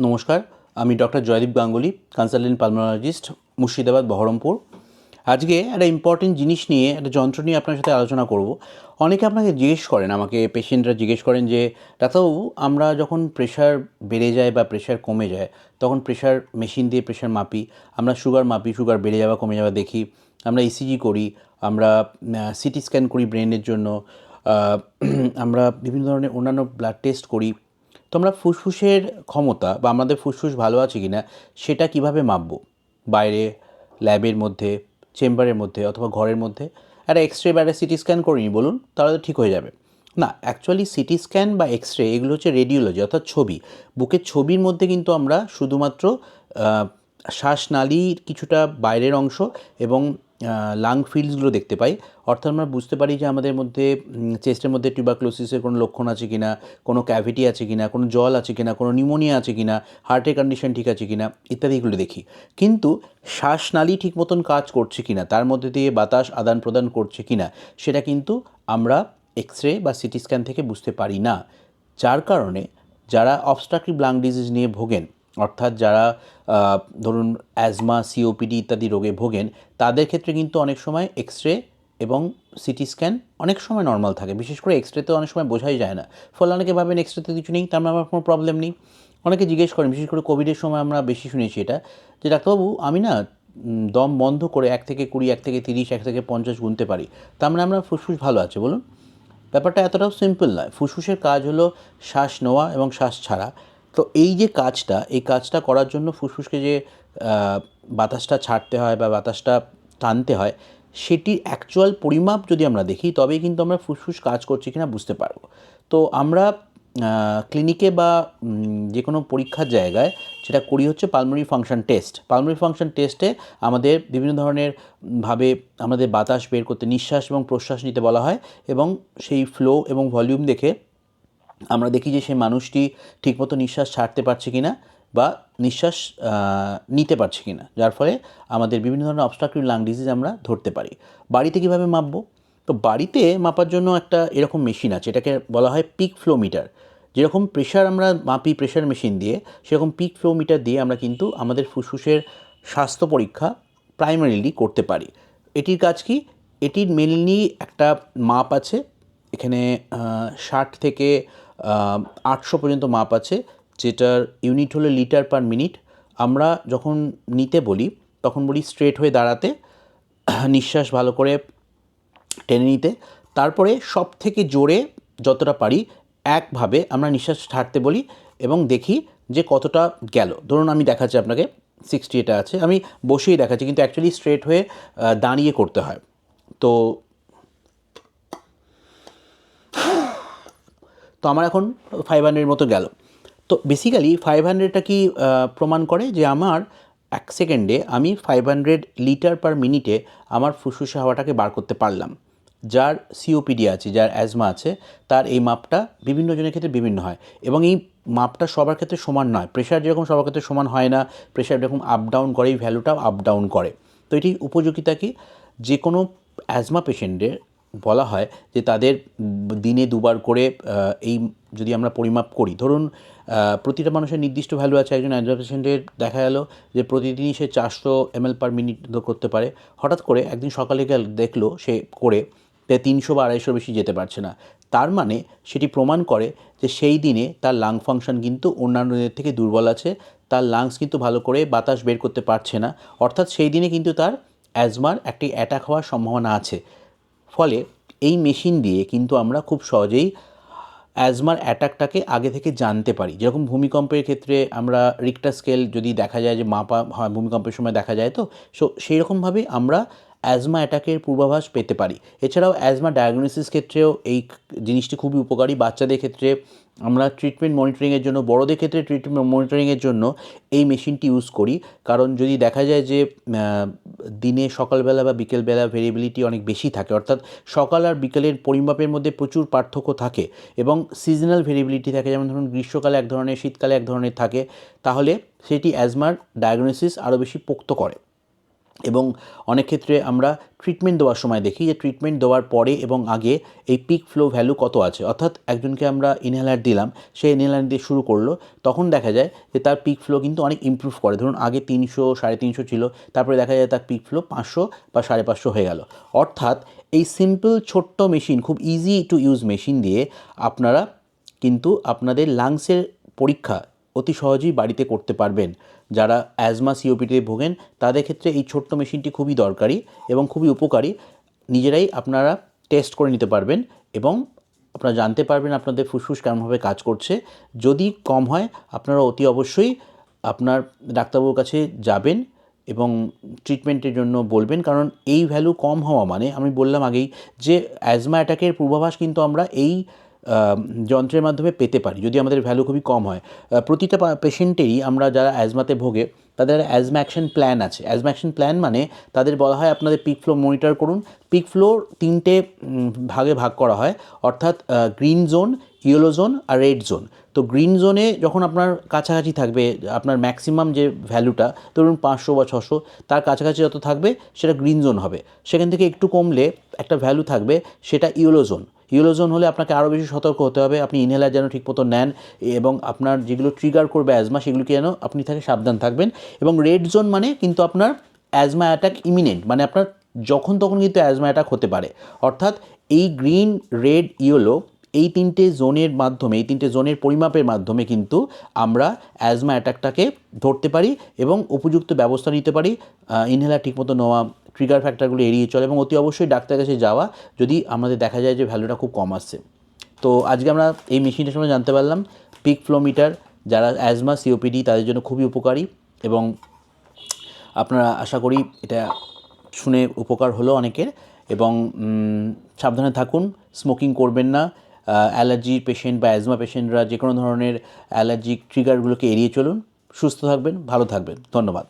নমস্কার, আমি doctor Joydeep Ganguly, consultant pulmonologist, Murshidabad, Baharampur. আজকে একটা ইম্পর্টেন্ট জিনিস নিয়ে, একটা যন্ত্র নিয়ে আপনার সাথে আলোচনা করব। অনেকে আপনাকে জিজ্ঞেস করেন, আমাকে পেশেন্টরা জিজ্ঞেস করেন যে ডাক্তারবাবু, আমরা যখন প্রেশার বেড়ে যায় বা প্রেশার কমে যায় তখন প্রেশার মেশিন দিয়ে প্রেশার মাপি, আমরা সুগার মাপি, সুগার বেড়ে যাওয়া কমে যাওয়া দেখি, আমরা ইসিজি করি, আমরা সিটি স্ক্যান করি ব্রেনের জন্য, আমরা বিভিন্ন ধরনের অন্যান্য ব্লাড টেস্ট করি। তো আমরা ফুসফুসের ক্ষমতা বা আমাদের ফুসফুস ভালো আছে কি না সেটা কীভাবে মাপবো? বাইরে, ল্যাবের মধ্যে, চেম্বারের মধ্যে অথবা ঘরের মধ্যে একটা এক্স রে বা একটা সিটি স্ক্যান করিনি বলুন, তাহলে তো ঠিক হয়ে যাবে না। অ্যাকচুয়ালি সিটি স্ক্যান বা এক্স রে এগুলো হচ্ছে রেডিওলজি, অর্থাৎ ছবি। বুকের ছবির মধ্যে কিন্তু আমরা শুধুমাত্র শ্বাসনালীর কিছুটা বাইরের অংশ এবং লাং ফিল্ডসগুলো দেখতে পাই। অর্থাৎ আমরা বুঝতে পারি যে আমাদের মধ্যে চেস্টের মধ্যে টিউবারক্লোসিসের কোনো লক্ষণ আছে কি না, কোনো ক্যাভিটি আছে কি না, কোনো জল আছে কি না, কোনো নিউমোনিয়া আছে কি না, হার্টের কন্ডিশন ঠিক আছে কি না ইত্যাদিগুলো দেখি। কিন্তু শ্বাসনালী ঠিক মতন কাজ করছে কি না, তার মধ্যে দিয়ে বাতাস আদান প্রদান করছে কি না, সেটা কিন্তু আমরা এক্স রে বা সিটি স্ক্যান থেকে বুঝতে পারি না। যার কারণে যারা অবস্ট্রাকটিভ লাং ডিজিজ নিয়ে ভোগেন, অর্থাৎ যারা ধরুন অ্যাজমা, সিওপিডি ইত্যাদি রোগে ভোগেন, তাদের ক্ষেত্রে কিন্তু অনেক সময় এক্স রে এবং সিটি স্ক্যান অনেক সময় নর্মাল থাকে। বিশেষ করে এক্স রেতে অনেক সময় বোঝাই যায় না। ফলে অনেকে ভাবেন এক্স রেতে কিছু নেই, তার মানে আমার কোনো প্রবলেম নেই। অনেকে জিজ্ঞেস করেন, বিশেষ করে কোভিডের সময় আমরা বেশি শুনেছি এটা, যে ডাক্তারবাবু আমি না দম বন্ধ করে 1 থেকে 20, 1 থেকে 30, 1 থেকে 50 গুনতে পারি, তার মানে আমরা ফুসফুস ভালো আছে বলুন? ব্যাপারটা এতটাও সিম্পল নয়। ফুসফুসের কাজ হলো শ্বাস নেওয়া এবং শ্বাস ছাড়া। তো এই যে কাজটা, এই কাজটা করার জন্য ফুসফুসকে যে বাতাসটা ছাড়তে হয় বা বাতাসটা টানতে হয়, সেটির অ্যাকচুয়াল পরিমাপ যদি আমরা দেখি, তবেই কিন্তু আমরা ফুসফুস কাজ করছে কিনা বুঝতে পারবো। তো আমরা ক্লিনিকে বা যে কোনো পরীক্ষার জায়গায় যেটা করি হচ্ছে pulmonary function test. Pulmonary function টেস্টে আমাদের বিভিন্ন ধরনের ভাবে আমাদের বাতাস বের করতে, নিঃশ্বাস এবং প্রশ্বাস নিতে বলা হয়, এবং সেই ফ্লো এবং ভলিউম দেখে আমরা দেখি যে সেই মানুষটি ঠিকমতো নিঃশ্বাস ছাড়তে পারছে কি না বা নিঃশ্বাস নিতে পারছে কি না, যার ফলে আমাদের বিভিন্ন ধরনের অবস্ট্রাকটিভ লাং ডিজিজ আমরা ধরতে পারি। বাড়িতে কীভাবে মাপবো? তো বাড়িতে মাপার জন্য একটা এরকম মেশিন আছে, এটাকে বলা হয় পিক ফ্লো মিটার। যেরকম প্রেশার আমরা মাপি প্রেশার মেশিন দিয়ে, সেরকম পিক ফ্লো মিটার দিয়ে আমরা কিন্তু আমাদের ফুসফুসের স্বাস্থ্য পরীক্ষা প্রাইমারিলি করতে পারি। এটির কাজ কি? এটির মেনলি একটা মাপ আছে। এখানে 60 থেকে 800 পর্যন্ত মাপ আছে, যেটার ইউনিট হলো লিটার পার মিনিট। আমরা যখন নিতে বলি তখন বলি স্ট্রেট হয়ে দাঁড়াতে, নিঃশ্বাস ভালো করে টেনে নিতে, তারপরে সব থেকে জোরে যতটা পারি একভাবে আমরা নিঃশ্বাস ছাড়তে বলি এবং দেখি যে কতটা গেল। ধরুন আমি দেখাচ্ছি আপনাকে, 60 এটা আছে, আমি বসেই দেখাচ্ছি, কিন্তু অ্যাকচুয়ালি স্ট্রেট হয়ে দাঁড়িয়ে করতে হয়। তো আমার এখন 500 মতো গেল। তো বেসিক্যালি 500টা কি প্রমাণ করে যে আমার 1 সেকেন্ডে আমি 500 লিটার পার মিনিটে আমার ফুসফুসে হাওয়াটাকে বার করতে পারলাম। যার সিওপিডি আছে, যার অ্যাজমা আছে, তার এই মাপটা বিভিন্ন জনের ক্ষেত্রে বিভিন্ন হয়, এবং এই মাপটা সবার ক্ষেত্রে সমান নয়। প্রেশার যেরকম সবার ক্ষেত্রে সমান হয় না, প্রেশার যেরকম আপ ডাউন করে, এই ভ্যালুটাও আপ ডাউন করে। তো এটির উপযোগিতা কি? যে কোনো অ্যাজমা পেশেন্টের বলা হয় যে তাদের দিনে 2 বার করে এই যদি আমরা পরিমাপ করি, ধরুন প্রতিটা মানুষের নির্দিষ্ট ভ্যালু আছে। একজন অ্যাজমা পেশেন্টের দেখা গেল যে প্রতিদিনই সে 400 ml পার মিনিট করতে পারে। হঠাৎ করে একদিন সকালে দেখলো সে করে 300 বা 250 বেশি যেতে পারছে না। তার মানে সেটি প্রমাণ করে যে সেই দিনে তার লাং ফাংশন কিন্তু অন্যান্য দিনের থেকে দুর্বল আছে, তার লাংস কিন্তু ভালো করে বাতাস বের করতে পারছে না। অর্থাৎ সেই দিনে কিন্তু তার অ্যাজমার একটি অ্যাটাক হওয়ার সম্ভাবনা আছে। ফলে এই মেশিন দিয়ে কিন্তু আমরা খুব সহজেই অ্যাজমার অ্যাটাকটাকে আগে থেকে জানতে পারি। যেরকম ভূমিকম্পের ক্ষেত্রে আমরা রিক্টার স্কেল যদি দেখা যায় যে মাপা হয়, ভূমিকম্পের সময় দেখা যায়, তো সেই রকমভাবেই আমরা অ্যাজমা অ্যাটাকের পূর্বাভাস পেতে পারি। এছাড়াও অ্যাজমা ডায়াগনোসিস ক্ষেত্রেও এই জিনিসটি খুবই উপকারী। বাচ্চাদের ক্ষেত্রে আমরা ট্রিটমেন্ট মনিটরিংয়ের জন্য, বড়োদের ক্ষেত্রে ট্রিটমেন্ট মনিটরিংয়ের জন্য এই মেশিনটি ইউজ করি। কারণ যদি দেখা যায় যে দিনে সকালবেলা বা বিকেলবেলা ভেরিয়েবিলিটি অনেক বেশি থাকে, অর্থাৎ সকাল আর বিকেলের পরিমাপের মধ্যে প্রচুর পার্থক্য থাকে এবং সিজনাল ভেরিয়েবিলিটি থাকে, যেমন ধরুন গ্রীষ্মকালে এক ধরনের, শীতকালে এক ধরনের থাকে, তাহলে সেটি অ্যাজমার ডায়াগনোসিস আরও বেশি পোক্ত করে। এবং অনেক ক্ষেত্রে আমরা ট্রিটমেন্ট দেওয়ার সময় দেখি যে ট্রিটমেন্ট দেওয়ার পরে এবং আগে এই পিক ফ্লো ভ্যালু কত আছে, অর্থাৎ একজনকে আমরা ইনহেলার দিলাম, সে ইনহেলার দিয়ে শুরু করলো, তখন দেখা যায় যে তার পিক ফ্লো কিন্তু অনেক ইমপ্রুভ করে। ধরুন আগে 300 350 ছিল, তারপরে দেখা যায় তার পিক ফ্লো 500 বা 550 হয়ে গেল। অর্থাৎ এই সিম্পল ছোট্ট মেশিন, খুব ইজি টু ইউজ মেশিন দিয়ে আপনারা কিন্তু আপনাদের লাংসের পরীক্ষা অতি সহজেই বাড়িতে করতে পারবেন। যারা অ্যাজমা সিওপিডিতে ভোগেন তাদের ক্ষেত্রে এই ছোট্ট মেশিনটি খুবই দরকারি এবং খুবই উপকারী। নিজেরাই আপনারা টেস্ট করে নিতে পারবেন এবং আপনারা জানতে পারবেন আপনাদের ফুসফুস কেমনভাবে কাজ করছে। যদি কম হয় আপনারা অতি অবশ্যই আপনার ডাক্তারবাবুর কাছে যাবেন এবং ট্রিটমেন্টের জন্য বলবেন, কারণ এই ভ্যালু কম হওয়া মানে আমি বললাম আগেই যে অ্যাজমা অ্যাটাকের পূর্বাভাস কিন্তু আমরা এই যন্ত্রের মাধ্যমে পেতে পারি যদি আমাদের ভ্যালু খুবই কম হয়। প্রতিটা পেশেন্টেরই, আমরা যারা অ্যাজমাতে ভোগে তাদের অ্যাজমা অ্যাকশন প্ল্যান আছে। অ্যাজমা অ্যাকশন প্ল্যান মানে তাদের বলা হয় আপনাদের পিক ফ্লো মনিটর করুন। পিক ফ্লো 3টে ভাগে ভাগ করা হয়, অর্থাৎ গ্রিন জোন, ইয়েলো জোন আর রেড জোন। তো গ্রিন জোনে যখন আপনার কাছাকাছি থাকবে, আপনার ম্যাক্সিমাম যে ভ্যালুটা ধরুন 500 বা 600, তার কাছাকাছি যত থাকবে সেটা গ্রিন জোন হবে। সেখান থেকে একটু কমলে একটা ভ্যালু থাকবে, সেটা ইয়েলো জোন। ইয়েলো জোন হলে আপনাকে আরও বেশি সতর্ক হতে হবে, আপনি ইনহেলার যেন ঠিকমতো নেন এবং আপনার যেগুলো ট্রিগার করবে অ্যাজমা সেগুলোকে যেন আপনি থেকে সাবধান থাকবেন। এবং রেড জোন মানে কিন্তু আপনার অ্যাজমা অ্যাটাক ইমিনেন্ট, মানে আপনার যখন তখন কিন্তু অ্যাজমা অ্যাটাক হতে পারে। অর্থাৎ এই গ্রিন, রেড, ইয়েলো এই 3টে জোনের মাধ্যমে, এই 3টে জোনের পরিমাপের মাধ্যমে কিন্তু আমরা অ্যাজমা অ্যাটাকটাকে ধরতে পারি এবং উপযুক্ত ব্যবস্থা নিতে পারি। ইনহেলার ঠিকমতো নেওয়া, ট্রিগার ফ্যাক্টরগুলো এড়িয়ে চলে এবং অতি অবশ্যই ডাক্তারের কাছে যাওয়া যদি আমাদের দেখা যায় যে ভ্যালুটা খুব কম আসছে। তো আজকে আমরা এই মেশিনটার সময় জানতে পারলাম পিক ফ্লো মিটার যারা অ্যাজমা সিওপিডি তাদের জন্য খুবই উপকারী, এবং আপনারা আশা করি এটা শুনে উপকার হলো অনেকের। এবং সাবধানে থাকুন, স্মোকিং করবেন না, অ্যালার্জি পেশেন্ট বা অ্যাজমা পেশেন্টরা যে কোনো ধরনের অ্যালার্জিক ট্রিগারগুলোকে এড়িয়ে চলুন। সুস্থ থাকবেন, ভালো থাকবেন। ধন্যবাদ।